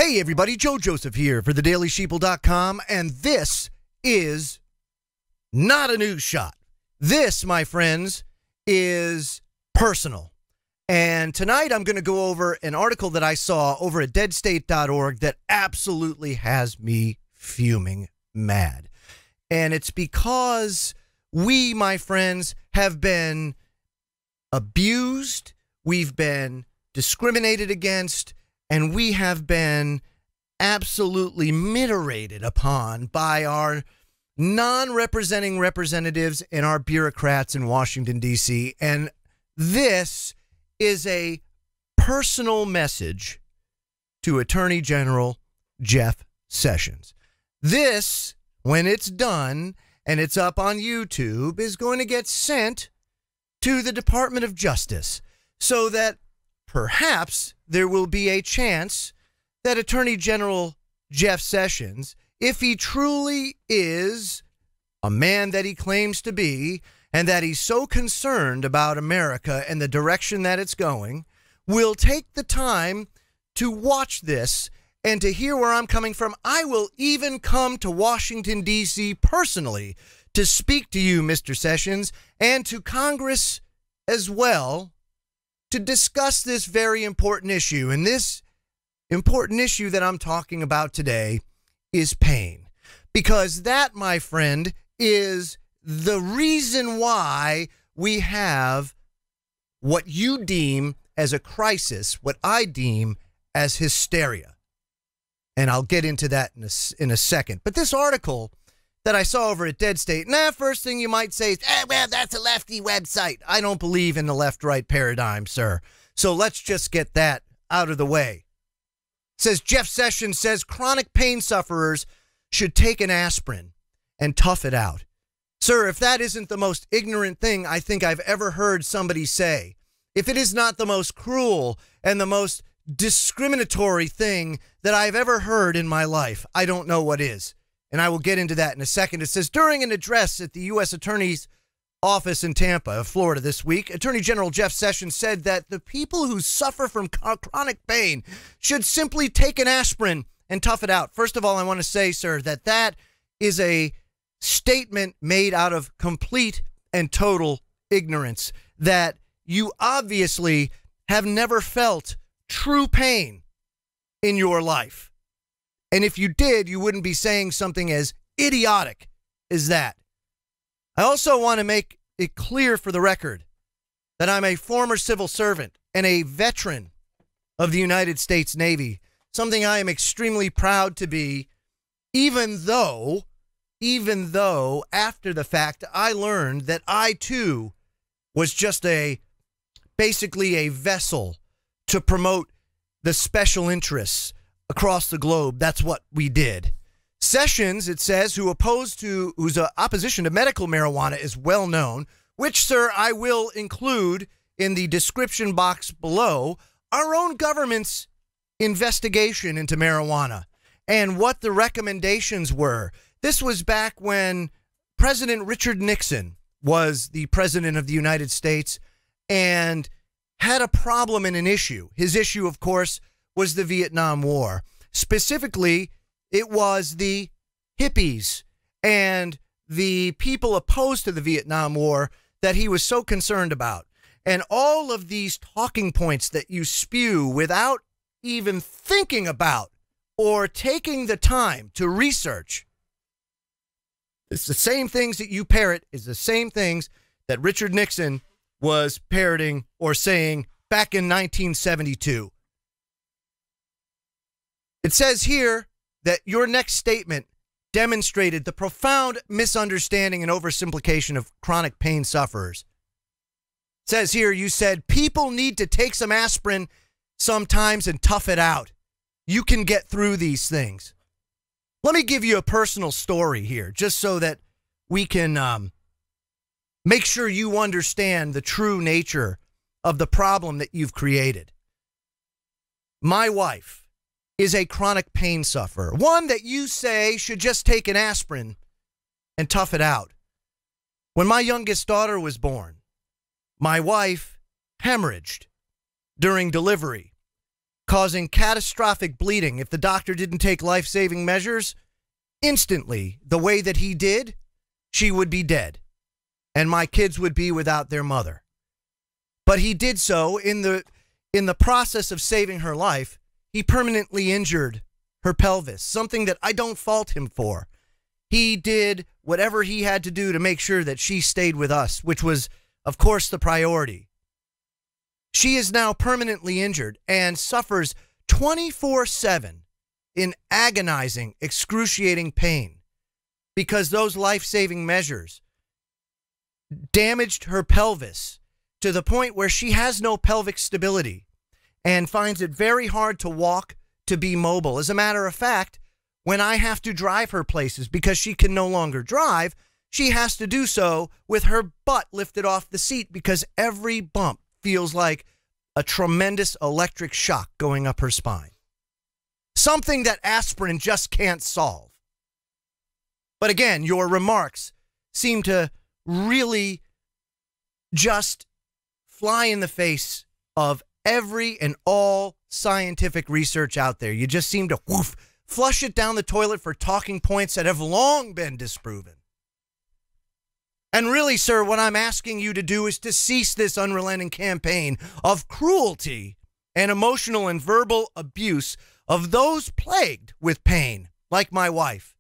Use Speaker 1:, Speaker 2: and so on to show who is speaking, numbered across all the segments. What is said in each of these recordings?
Speaker 1: Hey everybody, Joe Joseph here for thedailysheeple.com, and this is not a news shot. This, my friends, is personal. And tonight I'm going to go over an article that I saw over at deadstate.org that absolutely has me fuming mad. And it's because we, my friends, have been abused, we've been discriminated against, and we have been absolutely mutilated upon by our non-representing representatives and our bureaucrats in Washington, D.C. And this is a personal message to Attorney General Jeff Sessions. This, when it's done and it's up on YouTube, is going to get sent to the Department of Justice so that perhaps there will be a chance that Attorney General Jeff Sessions, if he truly is a man that he claims to be, and that he's so concerned about America and the direction that it's going, will take the time to watch this and to hear where I'm coming from. I will even come to Washington, D.C. personally to speak to you, Mr. Sessions, and to Congress as well, to discuss this very important issue. And this important issue that I'm talking about today is pain. Because that, my friend, is the reason why we have what you deem as a crisis, what I deem as hysteria. And I'll get into that in a second. But this article that I saw over at Dead State, first thing you might say is, well, that's a lefty website. I don't believe in the left-right paradigm, sir. So let's just get that out of the way. It says, Jeff Sessions says chronic pain sufferers should take an aspirin and tough it out. Sir, if that isn't the most ignorant thing I think I've ever heard somebody say, if it is not the most cruel and the most discriminatory thing that I've ever heard in my life, I don't know what is. And I will get into that in a second. It says, during an address at the U.S. Attorney's Office in Tampa, Florida this week, Attorney General Jeff Sessions said that the people who suffer from chronic pain should simply take an aspirin and tough it out. First of all, I want to say, sir, that is a statement made out of complete and total ignorance, that you obviously have never felt true pain in your life. And if you did, you wouldn't be saying something as idiotic as that. I also want to make it clear for the record that I'm a former civil servant and a veteran of the United States Navy, something I am extremely proud to be, even though after the fact I learned that I too was just basically a vessel to promote the special interests across the globe. That's what we did. Sessions, it says, whose opposition to medical marijuana is well known, which, sir, I will include in the description box below, our own government's investigation into marijuana and what the recommendations were. This was back when President Richard Nixon was the president of the United States and had a problem and an issue. His issue, of course, was the Vietnam War. Specifically, it was the hippies and the people opposed to the Vietnam War that he was so concerned about. And all of these talking points that you spew without even thinking about or taking the time to research, it's the same things that you parrot, is the same things that Richard Nixon was parroting or saying back in 1972. It says here that your next statement demonstrated the profound misunderstanding and oversimplification of chronic pain sufferers. It says here, you said, people need to take some aspirin sometimes and tough it out. You can get through these things. Let me give you a personal story here, just so that we can make sure you understand the true nature of the problem that you've created. My wife is a chronic pain sufferer, one that you say should just take an aspirin and tough it out. When my youngest daughter was born, my wife hemorrhaged during delivery. causing catastrophic bleeding. If the doctor didn't take life-saving measures, instantly, the way that he did, she would be dead, and my kids would be without their mother. But he did so in the process of saving her life. He permanently injured her pelvis, something that I don't fault him for. He did whatever he had to do to make sure that she stayed with us, which was, of course, the priority. She is now permanently injured and suffers 24/7 in agonizing, excruciating pain because those life-saving measures damaged her pelvis to the point where she has no pelvic stability and finds it very hard to walk, to be mobile. As a matter of fact, when I have to drive her places because she can no longer drive, she has to do so with her butt lifted off the seat because every bump feels like a tremendous electric shock going up her spine. Something that aspirin just can't solve. But again, your remarks seem to really just fly in the face of every and all scientific research out there. You just seem to flush it down the toilet for talking points that have long been disproven. And really, sir, what I'm asking you to do is to cease this unrelenting campaign of cruelty and emotional and verbal abuse of those plagued with pain, like my wife,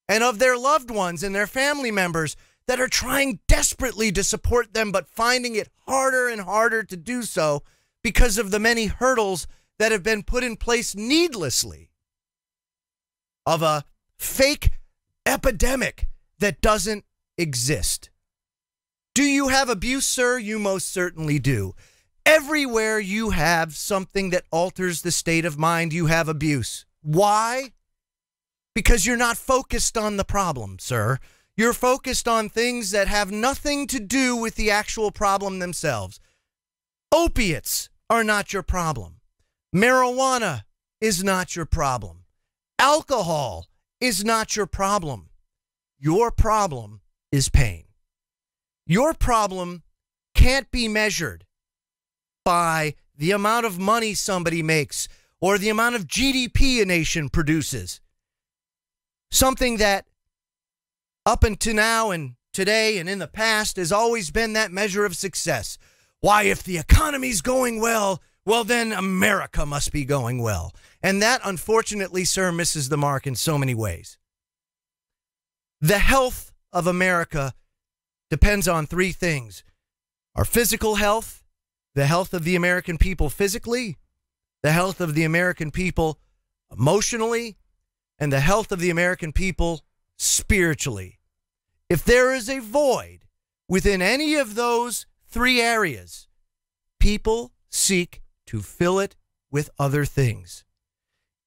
Speaker 1: and of their loved ones and their family members that are trying desperately to support them, but finding it harder and harder to do so because of the many hurdles that have been put in place needlessly of a fake epidemic that doesn't exist. Do you have abuse, sir? You most certainly do. Everywhere you have something that alters the state of mind, you have abuse. Why? Because you're not focused on the problem, sir. You're focused on things that have nothing to do with the actual problem themselves. Opiates are not your problem. Marijuana is not your problem. Alcohol is not your problem. Your problem is pain. Your problem can't be measured by the amount of money somebody makes or the amount of GDP a nation produces. Something that up until now and today and in the past has always been that measure of success. Why, if the economy's going well, well, then America must be going well. And that, unfortunately, sir, misses the mark in so many ways. The health of America depends on three things: our physical health, the health of the American people physically, the health of the American people emotionally, and the health of the American people spiritually. If there is a void within any of those three areas, people seek to fill it with other things.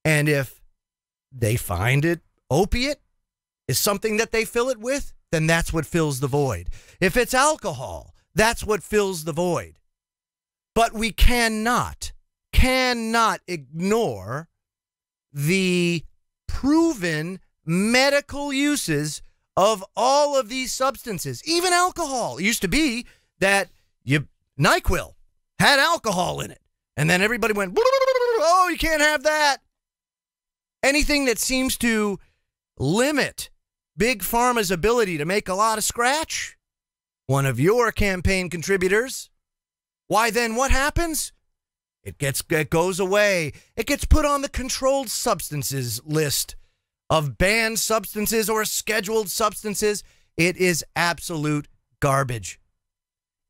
Speaker 1: And if they find it opiate is something that they fill it with, then that's what fills the void. If it's alcohol, that's what fills the void. But we cannot ignore the proven medical uses of all of these substances, even alcohol. It used to be that NyQuil had alcohol in it, and then everybody went, oh, you can't have that. Anything that seems to limit Big Pharma's ability to make a lot of scratch, one of your campaign contributors, why then what happens? It goes away. It gets put on the controlled substances list of banned substances or scheduled substances. It is absolute garbage.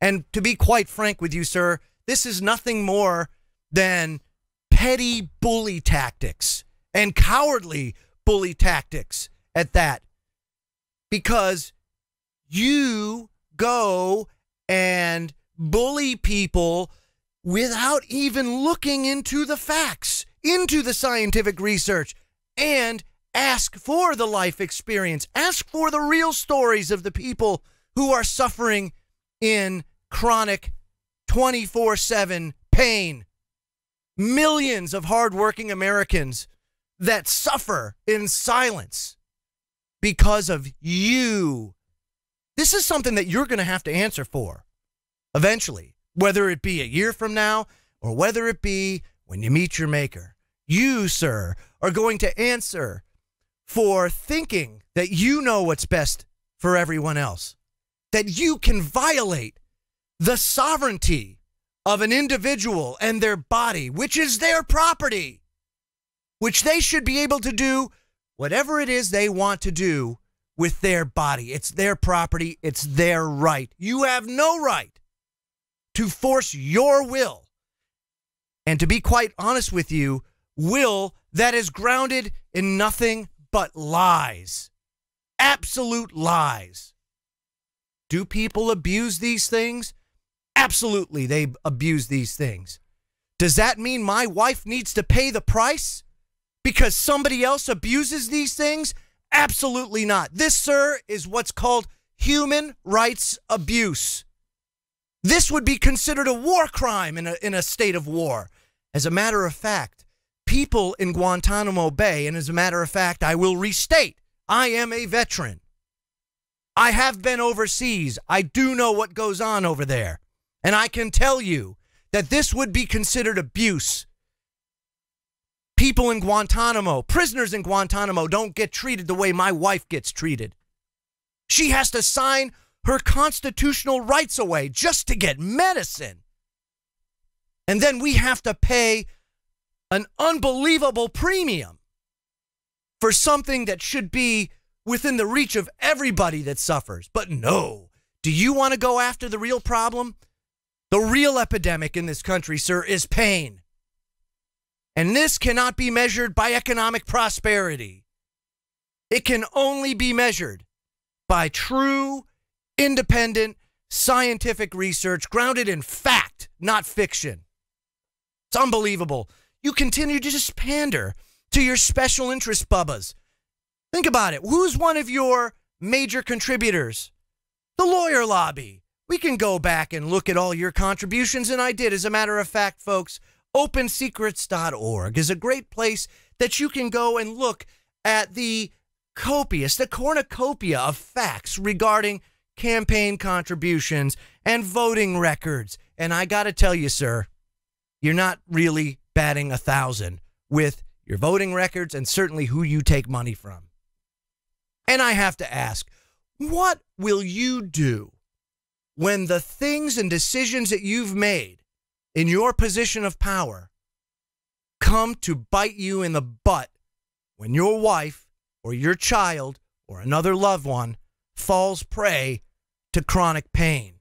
Speaker 1: And to be quite frank with you, sir, this is nothing more than petty bully tactics and cowardly bully tactics at that. Because you go and bully people without even looking into the facts, into the scientific research, and ask for the life experience. Ask for the real stories of the people who are suffering in chronic 24/7 pain. Millions of hardworking Americans that suffer in silence because of you. This is something that you're going to have to answer for eventually, whether it be a year from now or whether it be when you meet your maker. You, sir, are going to answer for thinking that you know what's best for everyone else, that you can violate the sovereignty of an individual and their body, which is their property, which they should be able to do whatever it is they want to do with their body. It's their property. It's their right. You have no right to force your will. And to be quite honest with you, will that is grounded in nothing but lies. Absolute lies. Do people abuse these things? Absolutely, they abuse these things. Does that mean my wife needs to pay the price because somebody else abuses these things? Absolutely not. This, sir, is what's called human rights abuse. This would be considered a war crime in a state of war. As a matter of fact, people in Guantanamo Bay, and as a matter of fact, I will restate, I am a veteran. I have been overseas. I do know what goes on over there. And I can tell you that this would be considered abuse. People in Guantanamo, prisoners in Guantanamo, don't get treated the way my wife gets treated. She has to sign her constitutional rights away just to get medicine. And then we have to pay an unbelievable premium for something that should be within the reach of everybody that suffers. But no, do you want to go after the real problem? The real epidemic in this country, sir, is pain. And this cannot be measured by economic prosperity. It can only be measured by true, independent, scientific research grounded in fact, not fiction. It's unbelievable. You continue to just pander to your special interest bubbas. Think about it. Who's one of your major contributors? The lawyer lobby. We can go back and look at all your contributions, and I did. As a matter of fact, folks, opensecrets.org is a great place that you can go and look at the cornucopia of facts regarding campaign contributions and voting records. And I got to tell you, sir, you're not really batting 1,000 with your voting records and certainly who you take money from. And I have to ask, what will you do when the things and decisions that you've made in your position of power come to bite you in the butt when your wife or your child or another loved one falls prey to chronic pain?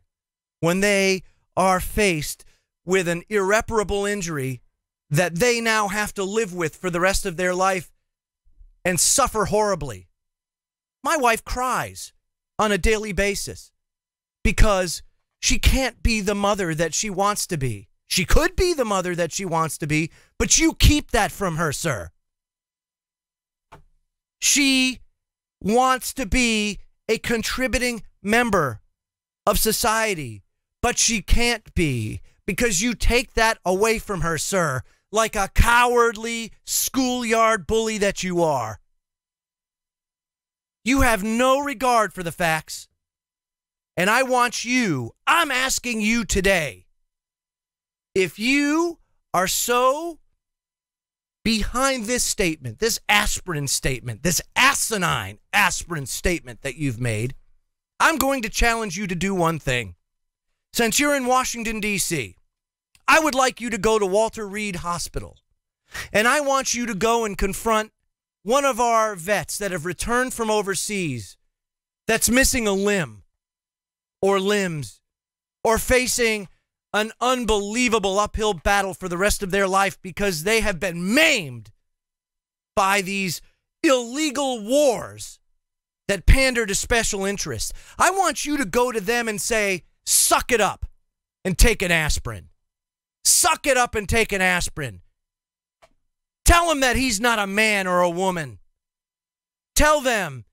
Speaker 1: When they are faced with an irreparable injury that they now have to live with for the rest of their life and suffer horribly. My wife cries on a daily basis because she can't be the mother that she wants to be. She could be the mother that she wants to be, but you keep that from her, sir. She wants to be a contributing member of society, but she can't be because you take that away from her, sir, like a cowardly schoolyard bully that you are. You have no regard for the facts. And I'm asking you today, if you are so behind this statement, this aspirin statement, this asinine aspirin statement that you've made, I'm going to challenge you to do one thing. Since you're in Washington, D.C., I would like you to go to Walter Reed Hospital. And I want you to go and confront one of our vets that have returned from overseas that's missing a limb or limbs or facing an unbelievable uphill battle for the rest of their life because they have been maimed by these illegal wars that pander to special interests. I want you to go to them and say, suck it up and take an aspirin. Suck it up and take an aspirin. Tell him that he's not a man or a woman. Tell them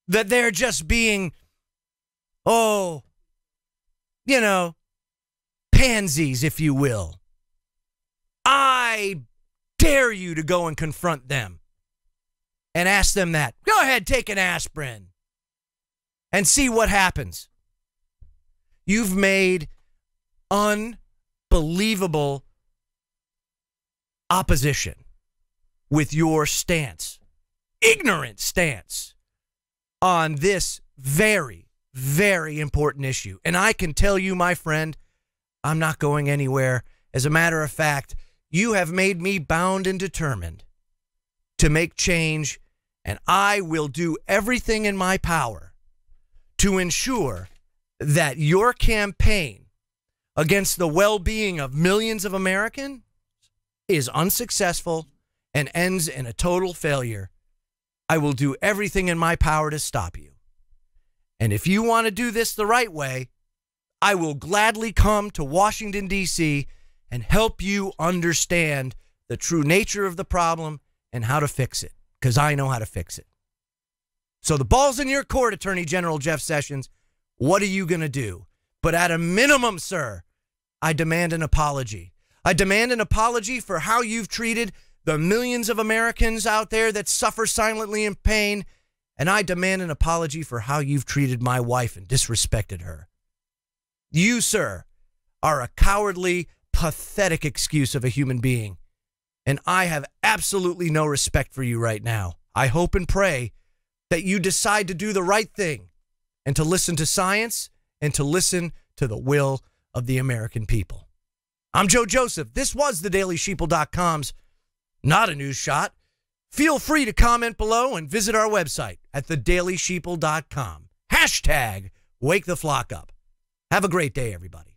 Speaker 1: that they're just being, pansies, if you will. I dare you to go and confront them and ask them that. Go ahead, take an aspirin and see what happens. You've made unbelievable opposition with your stance, ignorant stance on this very, very important issue. And I can tell you, my friend, I'm not going anywhere. As a matter of fact, you have made me bound and determined to make change, and I will do everything in my power to ensure that your campaign against the well-being of millions of Americans is unsuccessful and ends in a total failure. I will do everything in my power to stop you. And if you want to do this the right way, I will gladly come to Washington, D.C. and help you understand the true nature of the problem and how to fix it, because I know how to fix it. So the ball's in your court, Attorney General Jeff Sessions. What are you going to do? But at a minimum, sir, I demand an apology. I demand an apology for how you've treated the millions of Americans out there that suffer silently in pain, and I demand an apology for how you've treated my wife and disrespected her. You, sir, are a cowardly, pathetic excuse of a human being, and I have absolutely no respect for you right now. I hope and pray that you decide to do the right thing and to listen to science and to listen to the will of the American people. I'm Joe Joseph. This was thedailysheeple.com's Not a News Shot. Feel free to comment below and visit our website at thedailysheeple.com. Hashtag Wake the Flock Up. Have a great day, everybody.